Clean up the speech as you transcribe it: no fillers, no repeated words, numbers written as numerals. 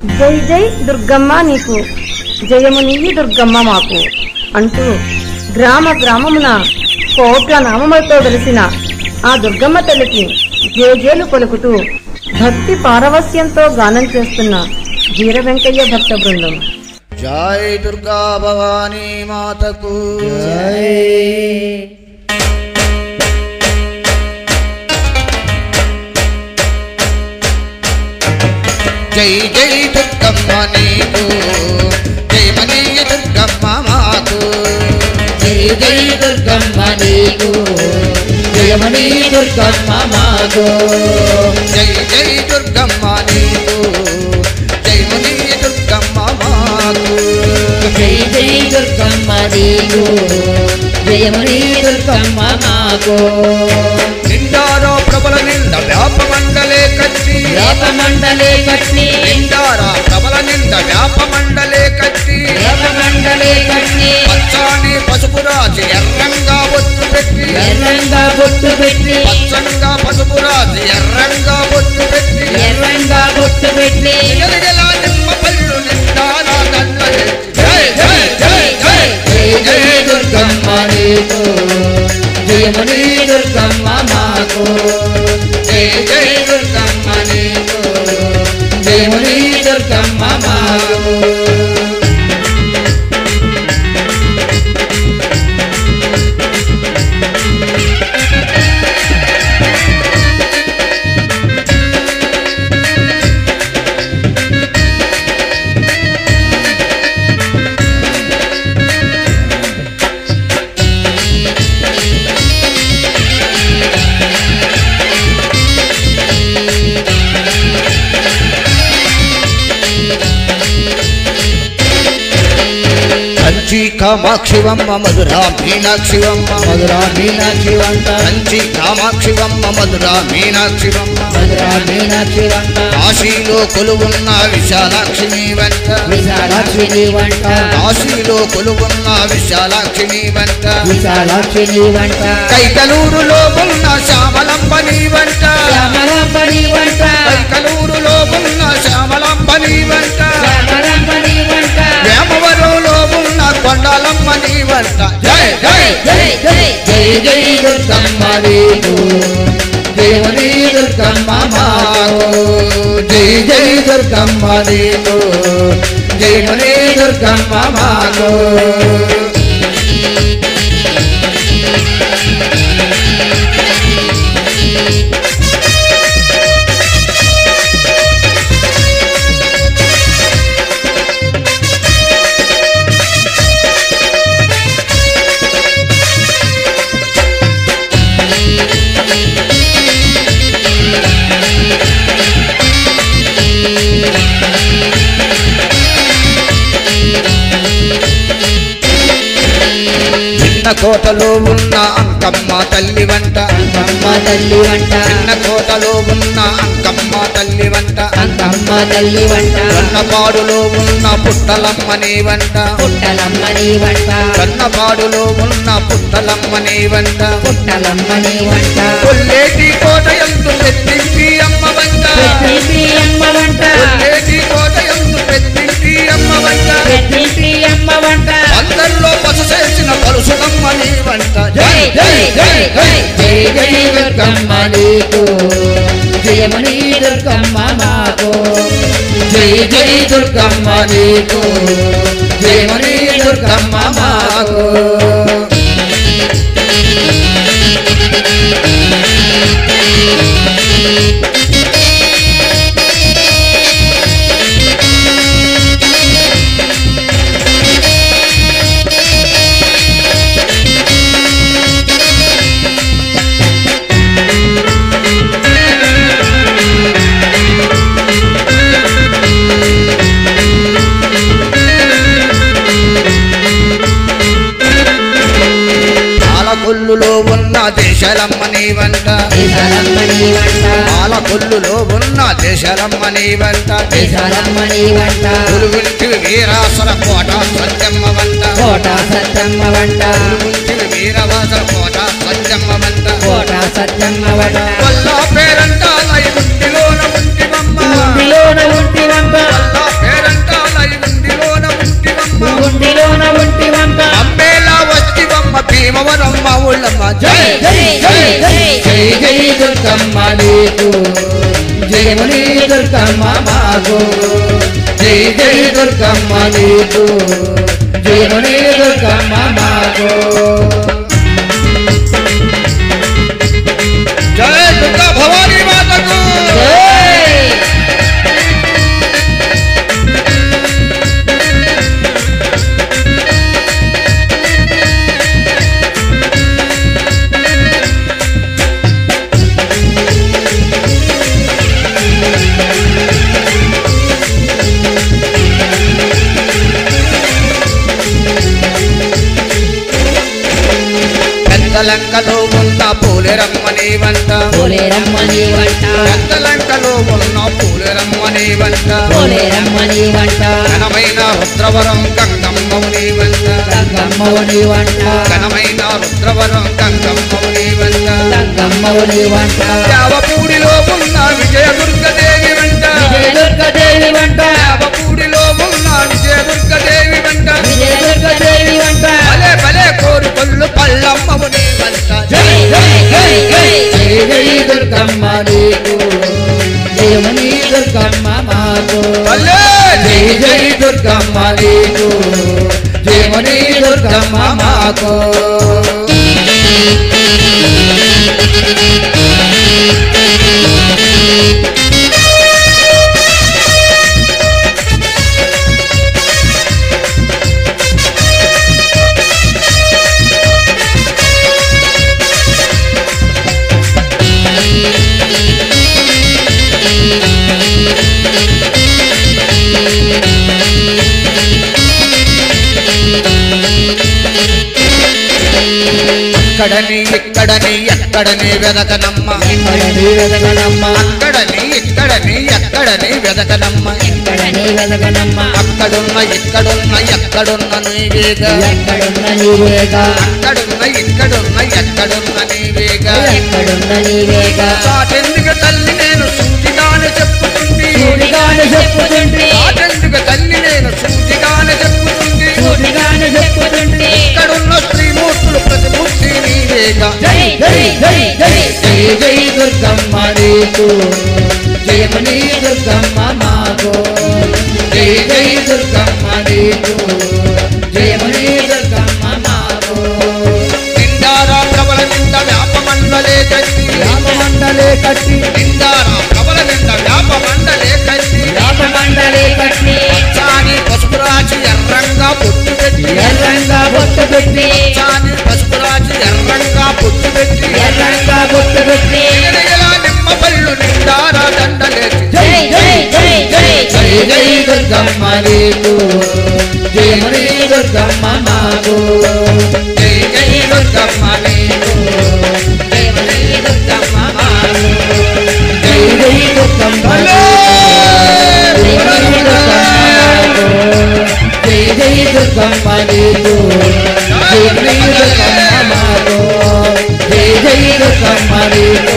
జై జై దుర్గమ్మ నీకు, జయము నీయి దుర్గమ్మ మాకు అంటూ గ్రామ గ్రామమున కోట్ల నామములతో వెలిసిన ఆ దుర్గమ్మ తల్లికి జేజేలు పలుకుతూ భక్తి పారవస్యంతో గానం చేస్తున్న వీర వెంకయ్య భక్త బృందం. జై దుర్గా భవానీ మాతకు జై. జై జై దుర్గమ్మ నీకు, జయమనీయ దుర్గమ్మ మాకు. జై జై దుర్గమ్మ నీకు, జయమనీయ దుర్గమ్మ మాకు. జై జై దుర్గమ్మ నీకు, జయమనీయ దుర్గమ్మ మాకు. జై జై దుర్గమ్మ నీకు, జయమనీయ దుర్గమ్మ మాకు. నిండారో ప్రబల నిండ వ్యాపమండలే కట్టి, వ్యాపమండలే కట్టి, నిండారా ప్రబల నిండ వ్యాపమండలే కట్టి, వ్యాపమండలే కట్టి, పచ్చాని పసుపు రాసి ఎర్రంగా బొట్టు పెట్టి, ఎర్రంగా బొట్టు పెట్టి, పచ్చంగా పసుపు రాసి ఎర్రంగా బొట్టు పెట్టి, ఎర్రంగా బొట్టు పెట్టి, నిగనిగలా నిమ్మ పళ్ళు నిండారా దండలే. జై జై జై జై జై జై దుర్గమ్మ నీకు, జయమనీయ దుర్గమ్మ మాకు. జై జై దుర్గమ్మ నీకు, జయమనీయ దుర్గమ్మ మాకు. కంచి కామాక్షివమ్మ మధురా మీనాక్షివమ్మ, మధురా మీనాక్షి వంట, కంచి కామాక్షివమ్మ మధురా మీనాక్షివమ్మ, మధురా మీనాక్షి వంట, కాశీలో కొలువున్న విశాలాక్షిని వెంట, విశాలాక్షిని వంట, కాశీలో కొలువున్న విశాలాక్షిని వెంట, విశాలాక్షిని వంట, కైకలూరులో ఉన్న శ్యామలంబని వెంట, శ్యామలంబని వంట, కైకలూరులో ఉన్న శ్యామలంబని వెంట, శ్యామలంబని వంట, వేమవరంలో ఉన్న కొండలమ్మని వెంట. జై జై జై జై జై జై దుర్గమ్మ నీకు, జయమనీయ దుర్గమ్మ మాకు. జై జై దుర్గమ్మ నీకు, జయమనీయ దుర్గమ్మ మాకు. కోటలో ఉన్న అంకమ్మ తల్లి వంట, అంకమ్మ తల్లి వంట, చిన్న కోటలో ఉన్న అంకమ్మ తల్లి వంట, అంకమ్మ తల్లి వంట, కన్నపాడులో ఉన్న పుట్టలమ్మని వంట, పుట్టలమ్మని వంట, కన్నపాడులో ఉన్న పుట్టలమ్మని వంట, పుట్టలమ్మని వంట, కొల్లేటి కోట ఎందు పెద్దింటి అమ్మ వంట, పెద్దింటి అమ్మ వంట, కొల్లేటి కోట ఎందు పెద్దింటి అమ్మ వంట, పెద్దింటి అమ్మ వంట, అందరిలో పసు చేసిన పరుసునమ్మని వంట. జై జై జై జై జై జై దుర్గమ్మ నీకు, జయమనీయ దుర్గమ్మ మాకు. జై జై దుర్గమ్మ నీకు, జయమనీయ దుర్గమ్మ మాకు. పాలకొల్లులో ఉన్న దేశాలమ్మని వంట, దేశాలమ్మని వంట, పాలకొల్లులో ఉన్న దేశాలమ్మని వంట, దేశాలమ్మని వంట, కొలుగుంటివి వీరాసర కోట సత్యమ్మ వంట, కోట సత్యమ్మ వంట, కొలుగుంటివి వీరవాసర కోట సత్యమ్మ వంట, కోట సత్యమ్మ వంట, వల్ల పేరంట ఉంటిలోన ఉంటివమ్మ, ఉంటిలోన ఉంటివమ్మ, వల్ల దుర్గమ్మ నీకు జయముని దుర్గమ్మ మాకు జై జై దుర్గమ్మ నీకు జయముని దుర్గమ్మ మాకు జయ దుర్గా భవానీ మాతకు పెద్దలంకలో ఉన్న పూలెరమ్మని వంట పోలేరమ్మని వంట పెద్దలంకలో ఉన్న పూలెరమ్మని వంట పోలేరమ్మని వంట ఘనమైన రుద్రవరం గంగమ్మని వంట గంగమ్మని వంట ఘనమైన రుద్రవరం గంగమ్మని వంట గంగమ్మని వంట యావపూడిలో ఉన్న విజయదుర్గదేవి వంట విజయదుర్గదేవి వంట యావపూడిలో ఉన్న విజయదుర్గదేవి వంట విజయదుర్గదేవి వంట భలే భలే కోరుకొల్లు పల్లమ్మని వంట జై జై జై జై జై జై దుర్గమ్మ నీకు జయముని దుర్గమ్మ మాకు భలే జై జై దుర్గమ్మ నీకు జయముని దుర్గమ్మ మాకు అక్కడని ఇక్కడని ఎక్కడని వెదకనమ్మ ఎక్కడని వెదగనమ్మ అక్కడని ఇక్కడని ఎక్కడని వెదకనమ్మ ఎక్కడని వెదగనమ్మ అక్కడున్న ఇక్కడున్న ఎక్కడున్న నీవేగా ఎక్కడున్న నీవేగా అక్కడున్న ఇక్కడున్న ఎక్కడున్న నీవేగా ఎక్కడున్న నీవేగా చాటెందుకు తల్లి నేను సూటిగానే చెప్పుతుంది సూటిగానే చెప్పుతుంటే చాటెందుకు తల్లి నేను సూటిగానే చెప్పుతుంది సూటిగానే చెప్పుతుంటే ఇక్కడున్న శ్రీమూర్తులు ప్రతిమూర్తి నీవేగా జై జై జై జై జై జై దుర్గమ్మ నీకు జయముని దుర్గమ్మ మాకు జై జై దుర్గమ్మ నీకు జయముని దుర్గమ్మ మాకు నిండారా ప్రబల నింద వ్యాపమండలే కట్టి రామమండలే కట్టి నిండారా ప్రబల నింద వ్యాపమండలే కట్టి రామమండలే కట్టి చాని పసుపు రాచి ఎర్రంగా పొట్టు పెట్టి ఎర్రంగా బొట్టు పెట్టి చాని పసుపు రాచి ఎర్రంగా పొట్టు పెట్టి ఎర్రంగా బొట్టు పెట్టి ఎగరగలా నిమ్మ పళ్ళు నిండారా దండలేసి జై జై జై జై జై జై దుర్గమ్మ నీకు జయముని దుర్గమ్మ మాకు జై జై దుర్గమ్మ నీకు జయముని దుర్గమ్మ మాకు జై జై దుర్గమ్మ భలే! జై జై దుర్గమ్మ నీకు జయముని దుర్గమ్మ మాకు జై జై దుర్గమ్మ నీకు